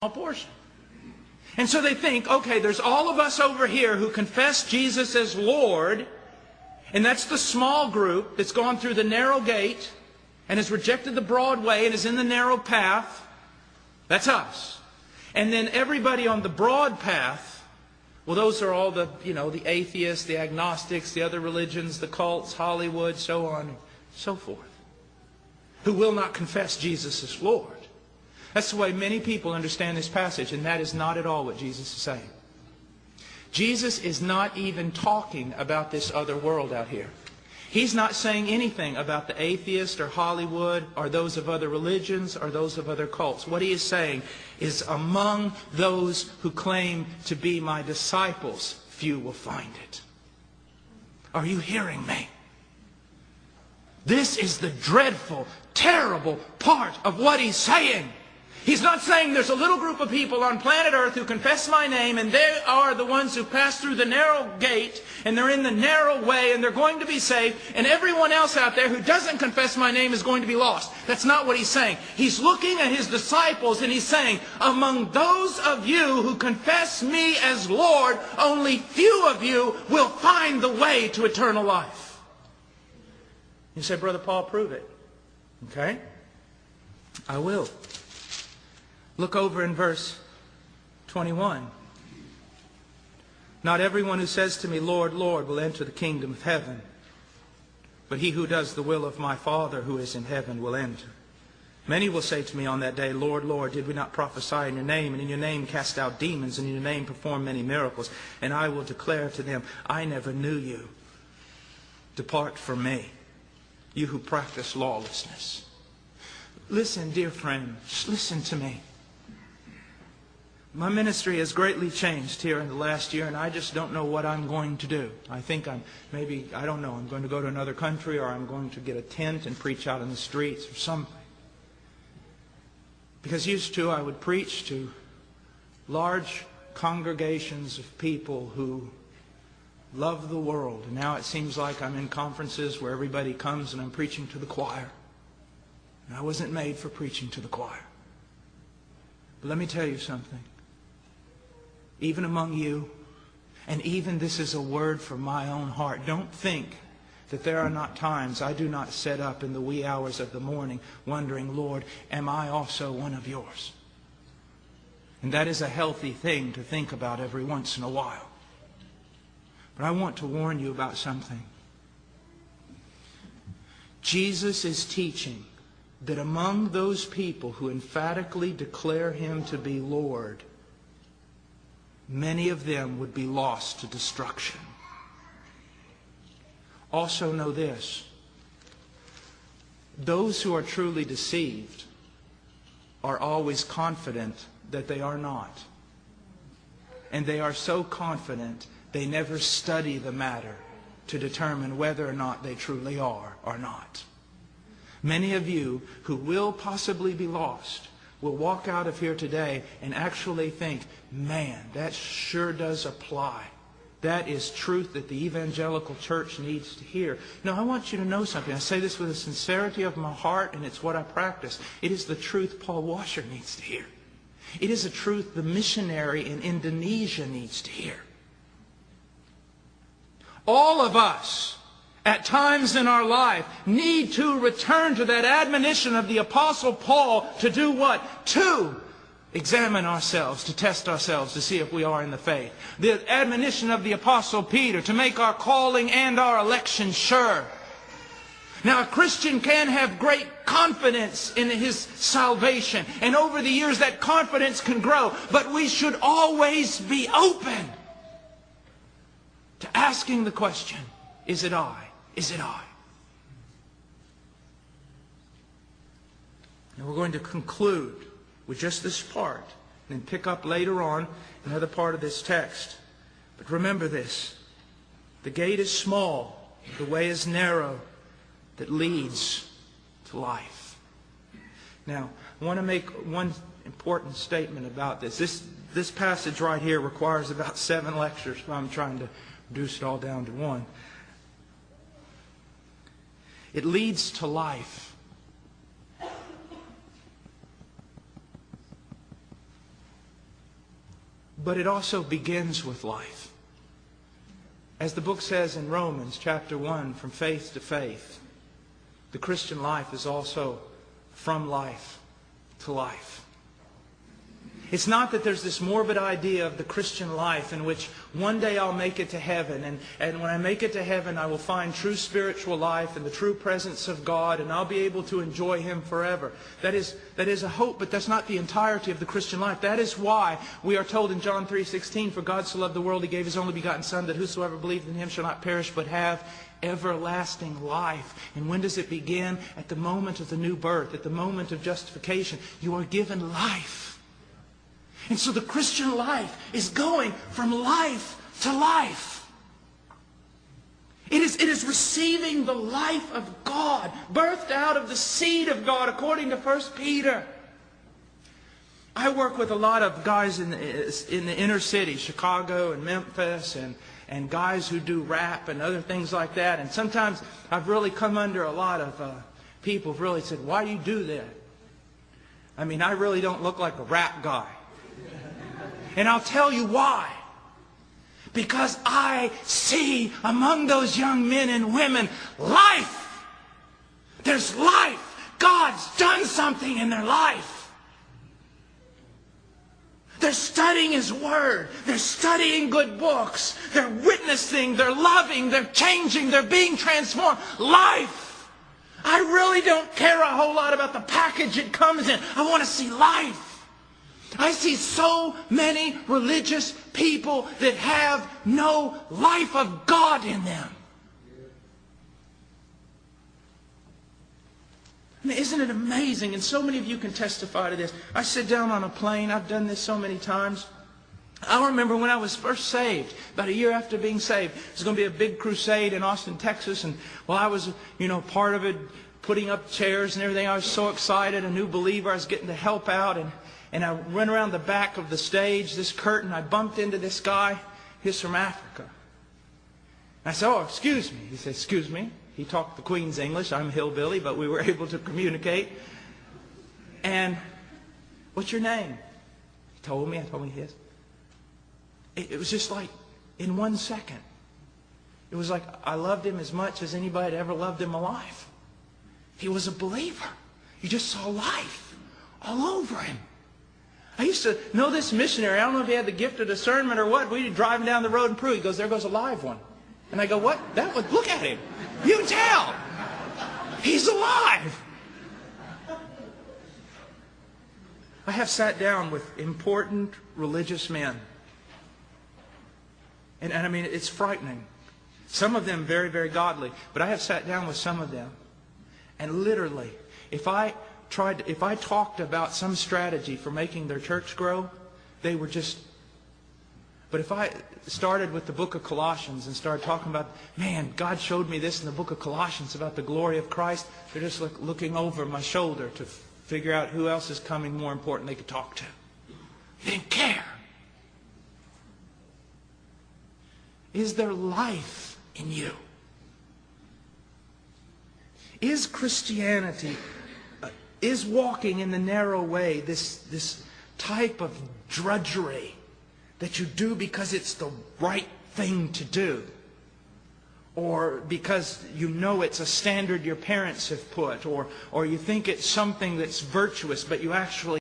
portion. And so they think, okay, there's all of us over here who confess Jesus as Lord, and that's the small group that's gone through the narrow gate and has rejected the broad way and is in the narrow path. That's us. And then everybody on the broad path, well, those are all the atheists, the agnostics, the other religions, the cults, Hollywood, so on and so forth, who will not confess Jesus as Lord. That's the way many people understand this passage, and that is not at all what Jesus is saying. Jesus is not even talking about this other world out here. He's not saying anything about the atheist or Hollywood or those of other religions or those of other cults. What he is saying is, among those who claim to be my disciples, few will find it. Are you hearing me? This is the dreadful, terrible part of what he's saying. He's not saying there's a little group of people on planet Earth who confess my name, and they are the ones who pass through the narrow gate, and they're in the narrow way, and they're going to be saved, and everyone else out there who doesn't confess my name is going to be lost. That's not what he's saying. He's looking at his disciples, and he's saying, among those of you who confess me as Lord, only few of you will find the way to eternal life. You say, Brother Paul, prove it. Okay? I will. Look over in verse 21. Not everyone who says to me, Lord, Lord, will enter the kingdom of heaven, but he who does the will of my Father who is in heaven will enter. Many will say to me on that day, Lord, Lord, did we not prophesy in your name, and in your name cast out demons, and in your name perform many miracles? And I will declare to them, I never knew you. Depart from me, you who practice lawlessness. Listen, dear friend, listen to me. My ministry has greatly changed here in the last year, and I just don't know what I'm going to do. I think I don't know, I'm going to go to another country, or I'm going to get a tent and preach out in the streets or something. Because used to, I would preach to large congregations of people who love the world. And now it seems like I'm in conferences where everybody comes and I'm preaching to the choir. And I wasn't made for preaching to the choir. But let me tell you something. Even among you, and even this is a word from my own heart, don't think that there are not times I do not sit up in the wee hours of the morning wondering, Lord, am I also one of yours? And that is a healthy thing to think about every once in a while. But I want to warn you about something. Jesus is teaching that among those people who emphatically declare him to be Lord, many of them would be lost to destruction. Also know this. Those who are truly deceived are always confident that they are not. And they are so confident they never study the matter to determine whether or not they truly are or not. Many of you who will possibly be lost will walk out of here today and actually think, man, that sure does apply. That is truth that the evangelical church needs to hear. No, I want you to know something. I say this with the sincerity of my heart, and it's what I practice. It is the truth Paul Washer needs to hear. It is a truth the missionary in Indonesia needs to hear. All of us, at times in our life, need to return to that admonition of the Apostle Paul to do what? To examine ourselves, to test ourselves, to see if we are in the faith. The admonition of the Apostle Peter to make our calling and our election sure. Now, a Christian can have great confidence in his salvation, and over the years that confidence can grow, but we should always be open to asking the question, is it I? Is it I? And we're going to conclude with just this part, and then pick up later on another part of this text. But remember this. The gate is small, the way is narrow, that leads to life. Now, I want to make one important statement about this. This passage right here requires about 7 lectures, but I'm trying to reduce it all down to one. It leads to life. but it also begins with life. As the book says in Romans chapter 1, from faith to faith, the Christian life is also from life to life. It's not that there's this morbid idea of the Christian life in which one day I'll make it to heaven, and when I make it to heaven I will find true spiritual life and the true presence of God, and I'll be able to enjoy Him forever. That is a hope, but that's not the entirety of the Christian life. That is why we are told in John 3:16, "For God so loved the world, He gave His only begotten Son, that whosoever believed in Him shall not perish but have everlasting life." And when does it begin? At the moment of the new birth, at the moment of justification. You are given life. And so the Christian life is going from life to life. It is receiving the life of God, birthed out of the seed of God, according to 1 Peter. I work with a lot of guys in the inner city, Chicago and Memphis, and guys who do rap and other things like that. And sometimes I've really come under a lot of people who've really said, "Why do you do that?" I mean, I really don't look like a rap guy. And I'll tell you why. Because I see among those young men and women life. There's life. God's done something in their life. They're studying His Word. They're studying good books. They're witnessing. They're loving. They're changing. They're being transformed. Life. I really don't care a whole lot about the package it comes in. I want to see life. I see so many religious people that have no life of God in them. I mean, isn't it amazing? And so many of you can testify to this. I sit down on a plane. I've done this so many times. I remember when I was first saved, about a year after being saved. There's going to be a big crusade in Austin, Texas. And while I was, part of it, putting up chairs and everything, I was so excited, a new believer. I was getting to help out. And I went around the back of the stage, this curtain. I bumped into this guy. He's from Africa. I said, "Oh, excuse me." He said, "Excuse me." He talked the Queen's English. I'm hillbilly, but we were able to communicate. And, "What's your name?" He told me. I told him his. It was just like in 1 second. It was like I loved him as much as anybody had ever loved him alive. He was a believer. You just saw life all over him. I used to know this missionary. I don't know if he had the gift of discernment or what. We'd be driving down the road in Peru. He goes, "There goes a live one." And I go, "What? That one? Look at him. You tell. He's alive." I have sat down with important religious men. And I mean, it's frightening. Some of them very, very godly. But I have sat down with some of them. And literally, if I talked about some strategy for making their church grow, they were just... But if I started with the book of Colossians and started talking about, "Man, God showed me this in the book of Colossians about the glory of Christ," they're just looking over my shoulder to figure out who else is coming more important they could talk to. They didn't care. Is there life in you? Is Christianity... Is walking in the narrow way this type of drudgery that you do because it's the right thing to do? Or because you know it's a standard your parents have put? Or you think it's something that's virtuous, but you actually